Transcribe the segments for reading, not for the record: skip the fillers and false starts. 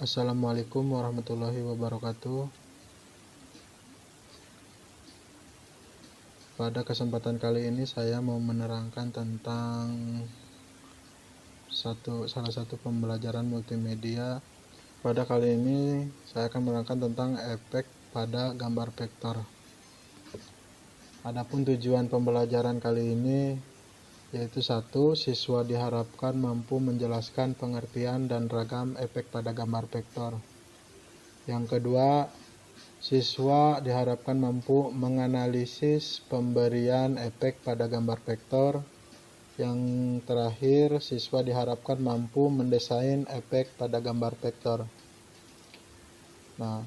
Assalamualaikum warahmatullahi wabarakatuh. Pada kesempatan kali ini saya mau menerangkan tentang salah satu pembelajaran multimedia. Pada kali ini saya akan menerangkan tentang efek pada gambar vektor. Adapun tujuan pembelajaran kali ini yaitu 1. Siswa diharapkan mampu menjelaskan pengertian dan ragam efek pada gambar vektor. Yang kedua, siswa diharapkan mampu menganalisis pemberian efek pada gambar vektor. Yang terakhir, siswa diharapkan mampu mendesain efek pada gambar vektor. Nah,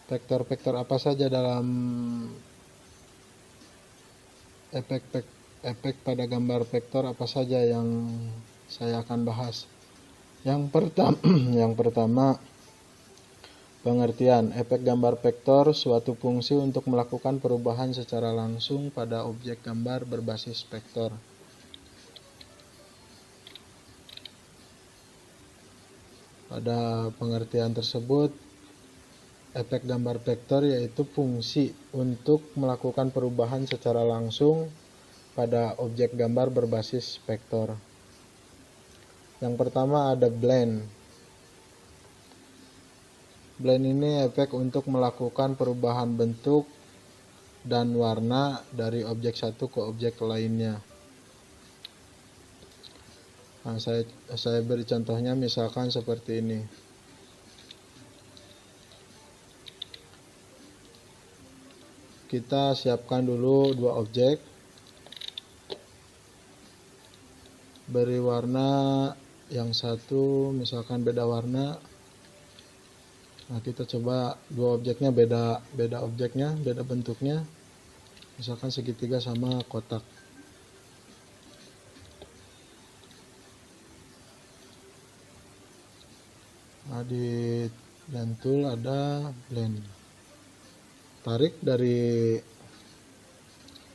vektor-vektor apa saja dalam efek pada gambar vektor apa saja yang saya akan bahas. Yang pertama, pengertian. Efek gambar vektor suatu fungsi untuk melakukan perubahan secara langsung pada objek gambar berbasis vektor. Pada pengertian tersebut, efek gambar vektor yaitu fungsi untuk melakukan perubahan secara langsung pada objek gambar berbasis vektor. Yang pertama ada blend. Blend ini efek untuk melakukan perubahan bentuk dan warna dari objek satu ke objek lainnya. Nah, saya beri contohnya misalkan seperti ini. Kita siapkan dulu dua objek, beri warna yang satu misalkan beda warna. Nah, kita coba dua objeknya beda objeknya, beda bentuknya. Misalkan segitiga sama kotak. Nah, di blend tool ada blend. Tarik dari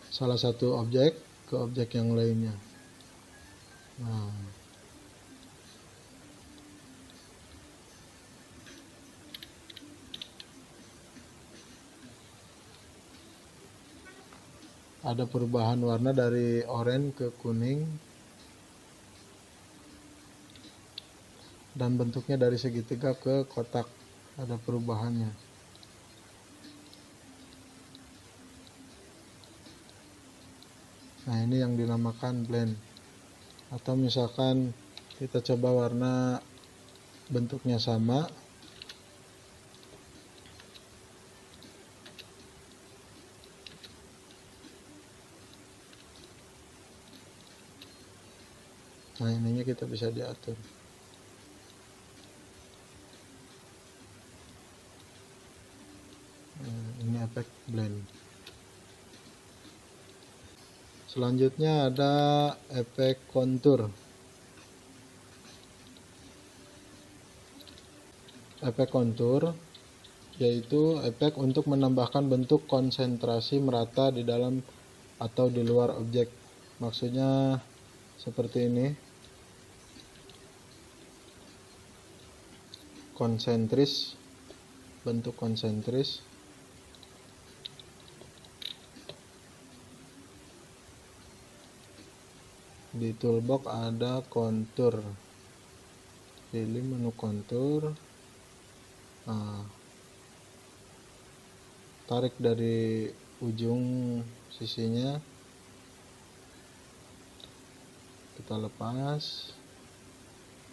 salah satu objek ke objek yang lainnya. Nah, ada perubahan warna dari oranye ke kuning dan bentuknya dari segitiga ke kotak, ada perubahannya. Nah, ini yang dinamakan blend. Atau misalkan kita coba warna bentuknya sama, nah ininya kita bisa diatur. Nah, ini efek blend. Selanjutnya ada efek kontur. Efek kontur yaitu efek untuk menambahkan bentuk konsentrasi merata di dalam atau di luar objek. Maksudnya seperti ini. Konsentris, bentuk konsentris. Di toolbox ada kontur. Pilih menu kontur. Nah, tarik dari ujung sisinya, kita lepas.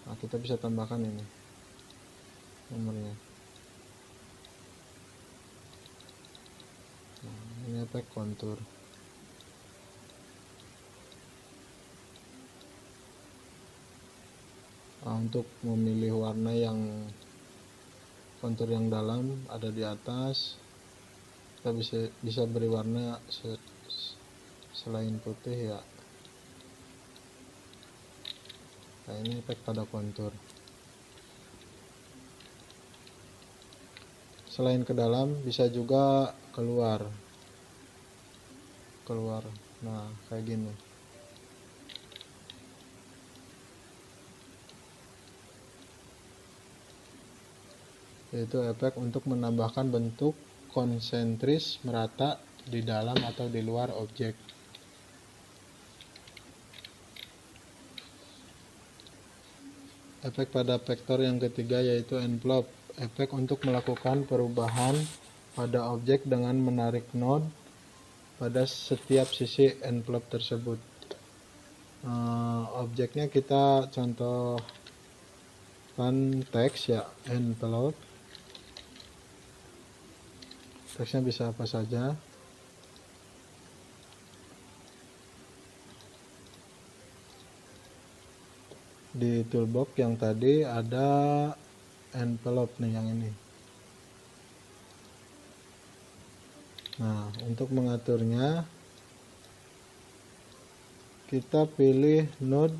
Nah, kita bisa tambahkan ini nomornya. Nah, ini efek kontur. Nah, untuk memilih warna yang kontur yang dalam ada di atas, kita bisa beri warna selain putih ya. Nah, ini efek pada kontur. Selain ke dalam bisa juga keluar. Nah, kayak gini. yaitu efek untuk menambahkan bentuk konsentris merata di dalam atau di luar objek. Efek pada vektor yang ketiga yaitu envelope, efek untuk melakukan perubahan pada objek dengan menarik node pada setiap sisi envelope tersebut. Objeknya kita contohkan teks ya, envelope. Teksnya bisa apa saja. Di toolbox yang tadi ada envelope nih, yang ini. Nah, untuk mengaturnya kita pilih node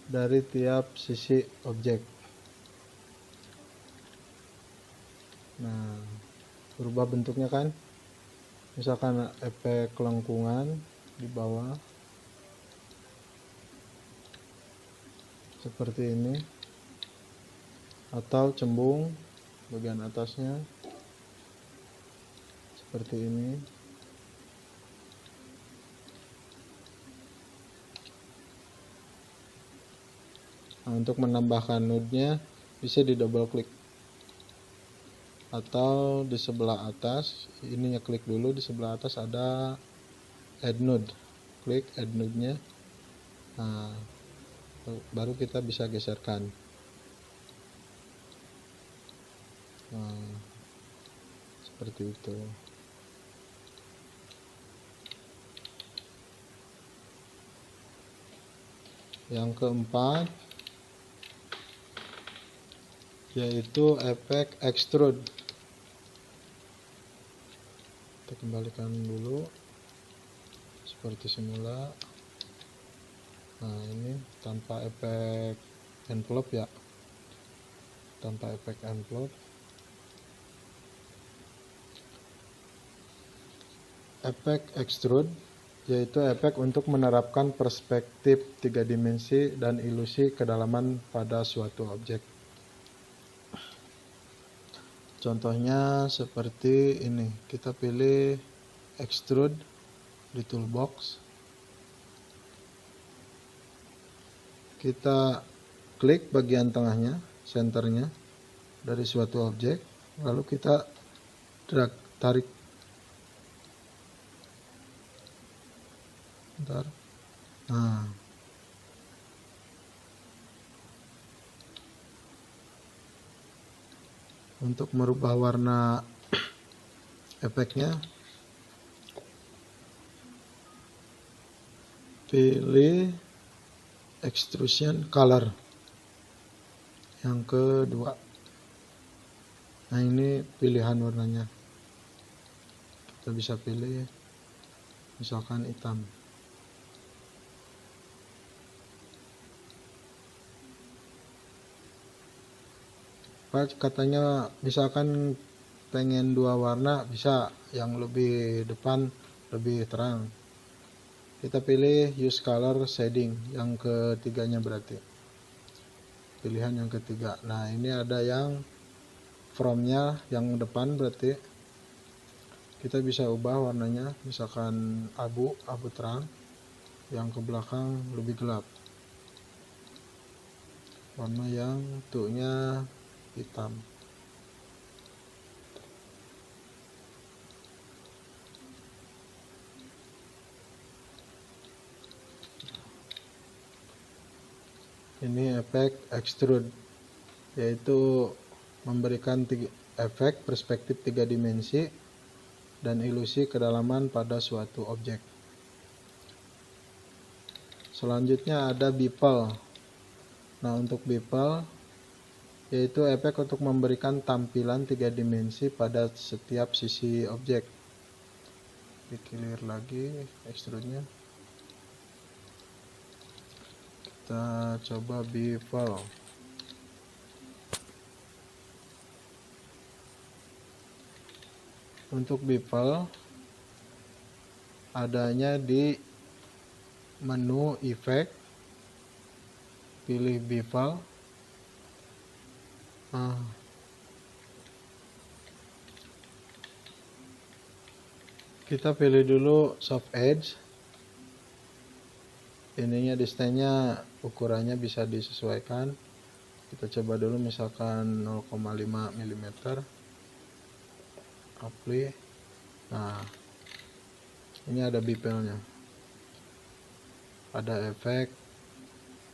dari tiap sisi objek. Nah, berubah bentuknya kan, misalkan efek lengkungan di bawah seperti ini, atau cembung bagian atasnya seperti ini. Nah, untuk menambahkan node-nya bisa di double klik atau di sebelah atas, ininya klik dulu, di sebelah atas ada add node, klik add node-nya. Nah, baru kita bisa geserkan. Nah, seperti itu. Yang keempat yaitu efek extrude. Kita kembalikan dulu seperti semula. Nah, ini tanpa efek envelope ya, tanpa efek envelope. Efek extrude yaitu efek untuk menerapkan perspektif 3 dimensi dan ilusi kedalaman pada suatu objek. Contohnya seperti ini, kita pilih extrude di toolbox, kita klik bagian tengahnya, senternya dari suatu objek, lalu kita drag, tarik. Bentar. Nah, untuk merubah warna efeknya, pilih extrusion color yang kedua. Nah, ini pilihan warnanya, kita bisa pilih misalkan hitam. Katanya misalkan pengen 2 warna, bisa yang lebih depan lebih terang, kita pilih use color shading yang ketiganya, berarti pilihan yang ketiga. Nah, ini ada yang from-nya yang depan, berarti kita bisa ubah warnanya, misalkan abu terang, yang ke belakang lebih gelap, warna yang tuhnya hitam. Ini efek extrude, yaitu memberikan efek perspektif 3 dimensi dan ilusi kedalaman pada suatu objek. Selanjutnya ada bevel. Nah, untuk bevel yaitu efek untuk memberikan tampilan 3 dimensi pada setiap sisi objek. Diclear lagi extrude-nya. Kita coba bevel. Untuk bevel adanya di menu efek, pilih bevel, Nah, kita pilih dulu soft edge. Ininya distance-nya ukurannya bisa disesuaikan. Kita coba dulu misalkan 0,5 mm. Apply. Nah, ini ada bevel-nya. Ada efek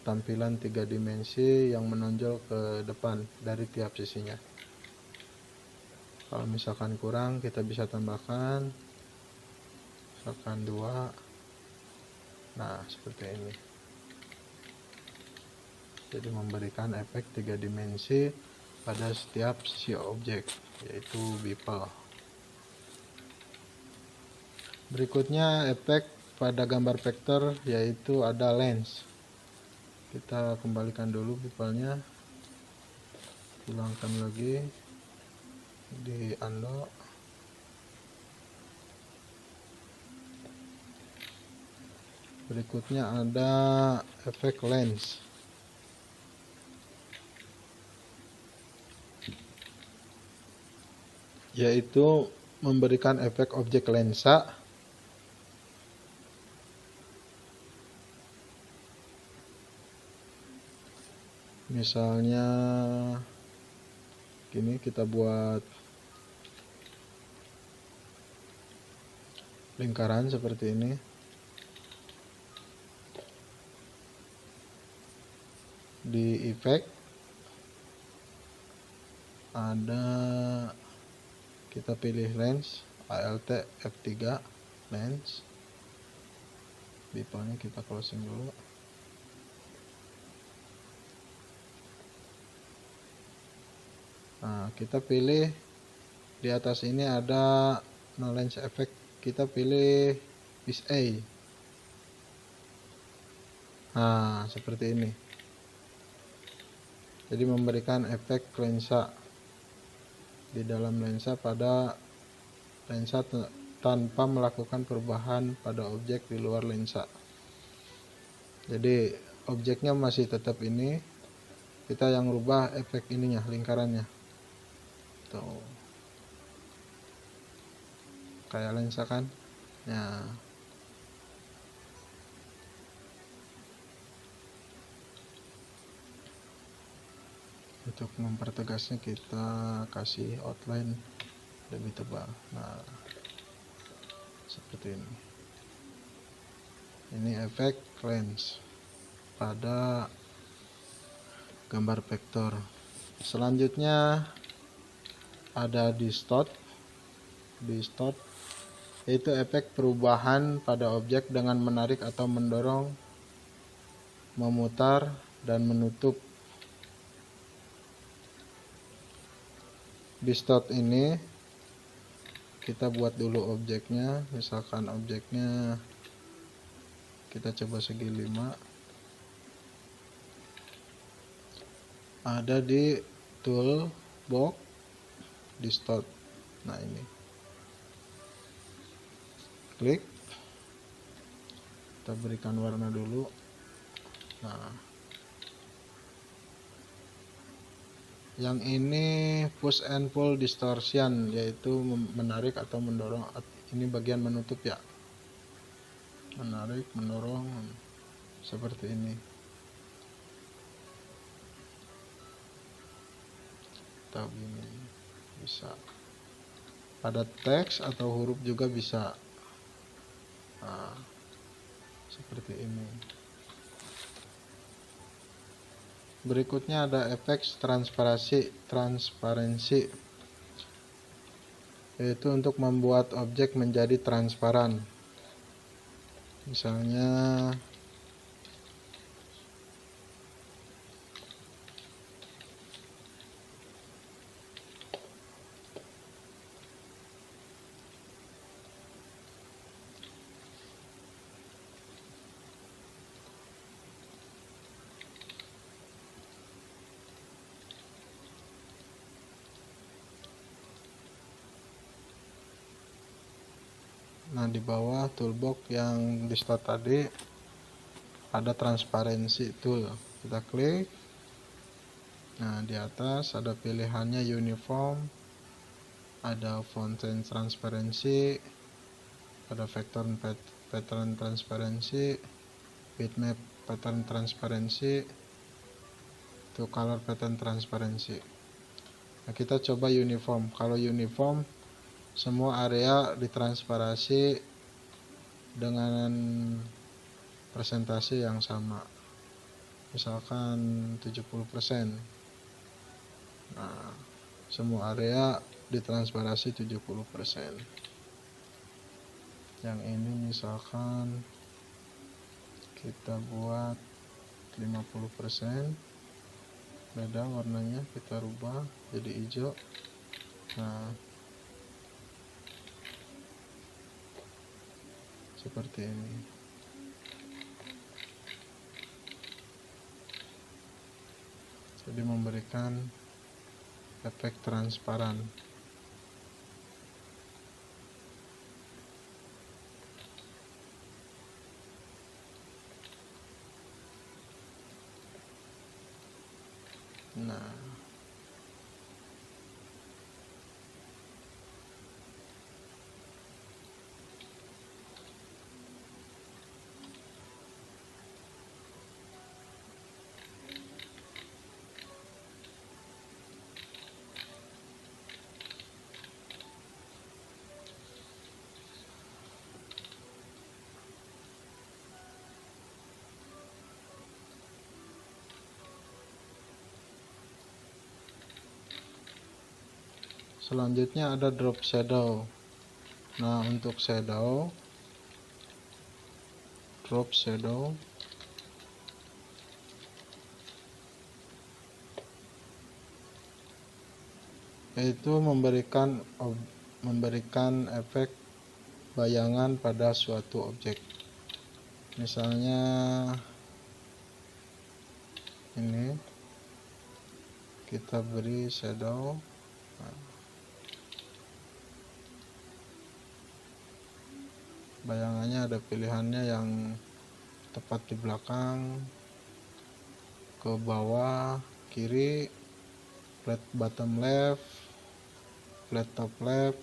tampilan 3 dimensi yang menonjol ke depan dari tiap sisinya. Kalau misalkan kurang, kita bisa tambahkan misalkan 2. Nah, seperti ini. Jadi memberikan efek 3 dimensi pada setiap sisi objek, yaitu bevel. Berikutnya efek pada gambar vektor, yaitu ada lens. Kita kembalikan dulu bevelnya, hilangkan lagi di undo. Berikutnya ada efek lens, yaitu memberikan efek objek lensa misalnya gini. Kita buat lingkaran seperti ini. Di efek ada, kita pilih lens, ALT F3 lens. Bevelnya kita closing dulu. Nah, kita pilih di atas ini ada no lens effect, kita pilih Fish A. Nah, seperti ini. Jadi memberikan efek lensa di dalam lensa pada lensa tanpa melakukan perubahan pada objek di luar lensa. Jadi objeknya masih tetap ini, kita yang rubah efek ininya, lingkarannya. Tuh, kayak lensa kan. Nah, untuk mempertegasnya kita kasih outline lebih tebal. Nah, seperti ini. Ini efek lens pada gambar vektor. Selanjutnya ada distort. Distort yaitu efek perubahan pada objek dengan menarik atau mendorong, memutar, dan menutup. Distort ini kita buat dulu objeknya. Misalkan objeknya kita coba segi 5. Ada di toolbox distort. Nah, ini klik, kita berikan warna dulu. Nah, yang ini push and pull distortion, yaitu menarik atau mendorong. Ini bagian menutup ya, menarik, mendorong, seperti ini. Atau gini bisa pada teks atau huruf juga bisa. Nah, seperti ini. Berikutnya ada efek transparansi, yaitu untuk membuat objek menjadi transparan. Misalnya nah, di bawah toolbox yang di start tadi ada transparency tool. Kita klik. Nah, di atas ada pilihannya uniform, ada fontaine transparency, ada vector pattern transparency, bitmap pattern transparency, to color pattern transparency. Nah, kita coba uniform. Kalau uniform, semua area ditransparasi dengan persentase yang sama, misalkan 70%. Nah, semua area ditransparasi 70%. Yang ini misalkan kita buat 50%, beda warnanya, kita rubah jadi hijau. Nah, seperti ini. Jadi memberikan efek transparan. Nah, selanjutnya ada drop shadow. Nah, untuk drop shadow yaitu memberikan efek bayangan pada suatu objek. Misalnya ini kita beri shadow. Bayangannya ada pilihannya yang tepat di belakang, ke bawah, kiri, flat bottom left, flat top left.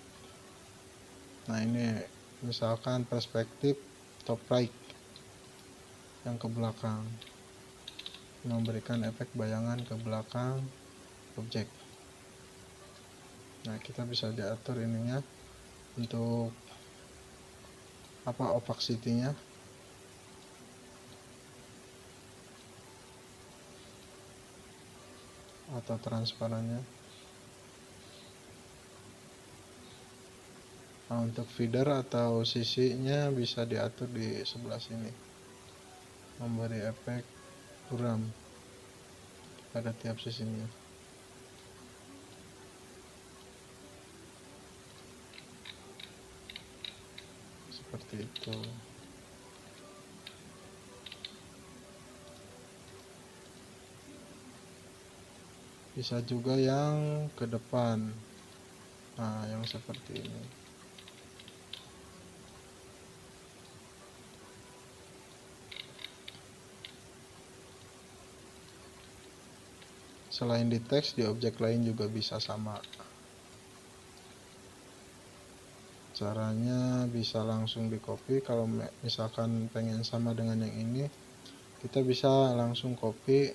Nah, ini misalkan perspektif top right yang ke belakang, memberikan efek bayangan ke belakang objek. Nah, kita bisa diatur ininya untuk opacity-nya. Atau transparannya. Nah, untuk feeder atau sisinya bisa diatur di sebelah sini, memberi efek buram pada tiap sisinya. Seperti itu. Bisa juga yang ke depan. Nah, yang seperti ini. Selain di teks, di objek lain juga bisa sama. Caranya bisa langsung di copy. Kalau misalkan pengen sama dengan yang ini, kita bisa langsung copy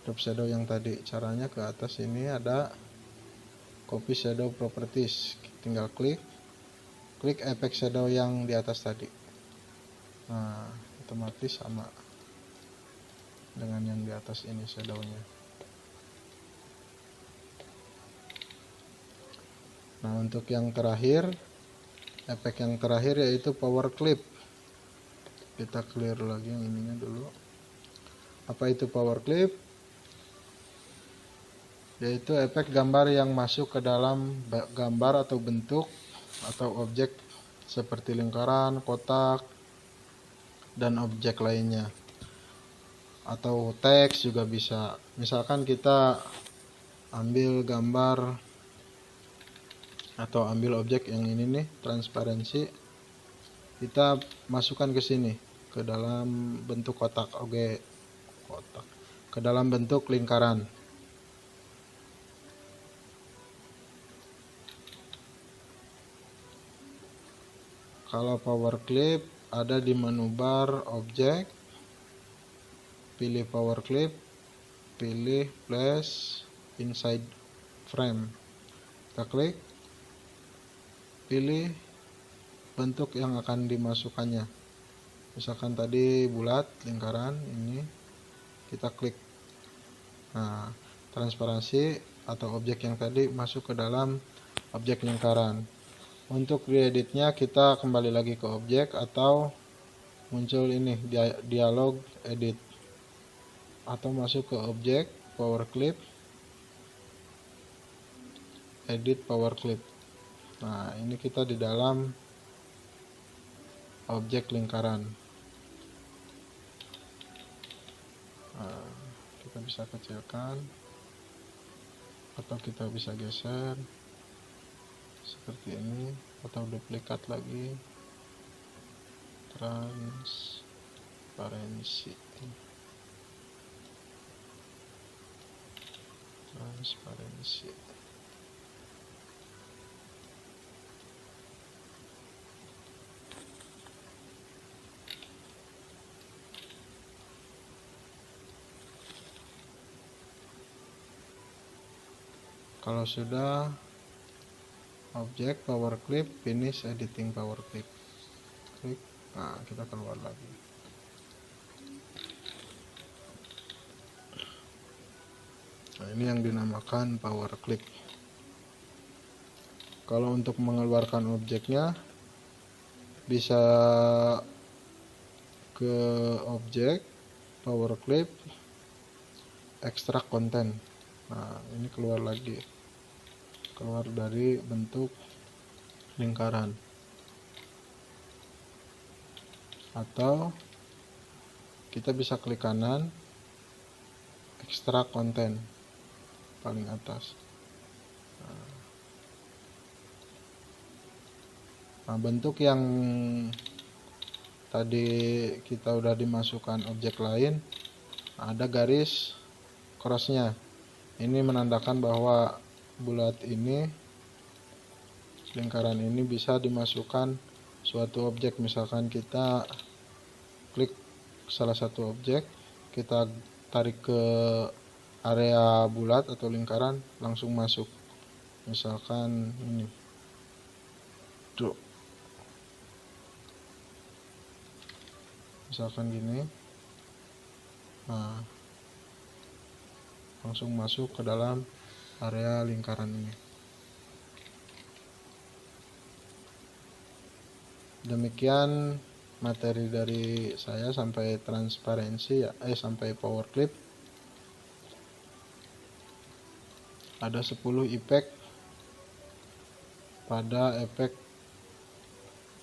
drop shadow yang tadi. Caranya ke atas ini ada copy shadow properties, tinggal klik efek shadow yang di atas tadi. Nah, otomatis sama dengan yang di atas ini shadownya. Nah, untuk yang terakhir, efek yang terakhir yaitu power clip. Kita clear lagi yang ininya dulu. Apa itu power clip? Yaitu efek gambar yang masuk ke dalam gambar atau bentuk atau objek seperti lingkaran, kotak, dan objek lainnya. Atau teks juga bisa. Misalkan kita ambil gambar atau ambil objek yang ini nih, transparansi, kita masukkan ke sini, ke dalam bentuk kotak, ke dalam bentuk lingkaran. Kalau power clip ada di menu bar objek, pilih power clip, pilih place inside frame, kita klik, pilih bentuk yang akan dimasukkannya. Misalkan tadi bulat, lingkaran, ini kita klik. Nah, transparansi atau objek yang tadi masuk ke dalam objek lingkaran. Untuk dieditnya kita kembali lagi ke objek atau muncul ini dialog edit, atau masuk ke objek power clip, edit power clip. Nah, ini kita di dalam objek lingkaran. Nah, kita bisa kecilkan atau kita bisa geser seperti ini, atau duplikat lagi, transparansi. Kalau sudah, objek power clip, finish editing power clip, klik. Nah, kita keluar lagi. Nah, ini yang dinamakan power clip. Kalau untuk mengeluarkan objeknya, bisa ke objek power clip, ekstrak konten. Nah, ini keluar lagi, keluar dari bentuk lingkaran. Atau kita bisa klik kanan, ekstrak konten, paling atas. Nah, bentuk yang tadi kita udah dimasukkan objek lain, ada garis crossnya. Ini menandakan bahwa bulat ini, lingkaran ini bisa dimasukkan suatu objek. Misalkan kita klik salah satu objek, kita tarik ke area bulat atau lingkaran, langsung masuk. Misalkan ini, tuh, misalkan gini. Nah, langsung masuk ke dalam area lingkaran ini. Demikian materi dari saya sampai transparansi ya, sampai power clip. Ada 10 efek pada efek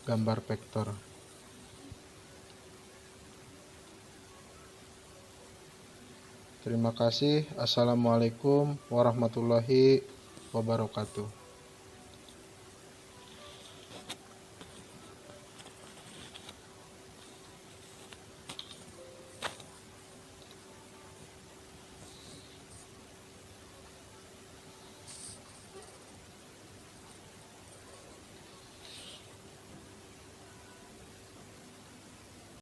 gambar vektor. Terima kasih. Assalamualaikum warahmatullahi wabarakatuh.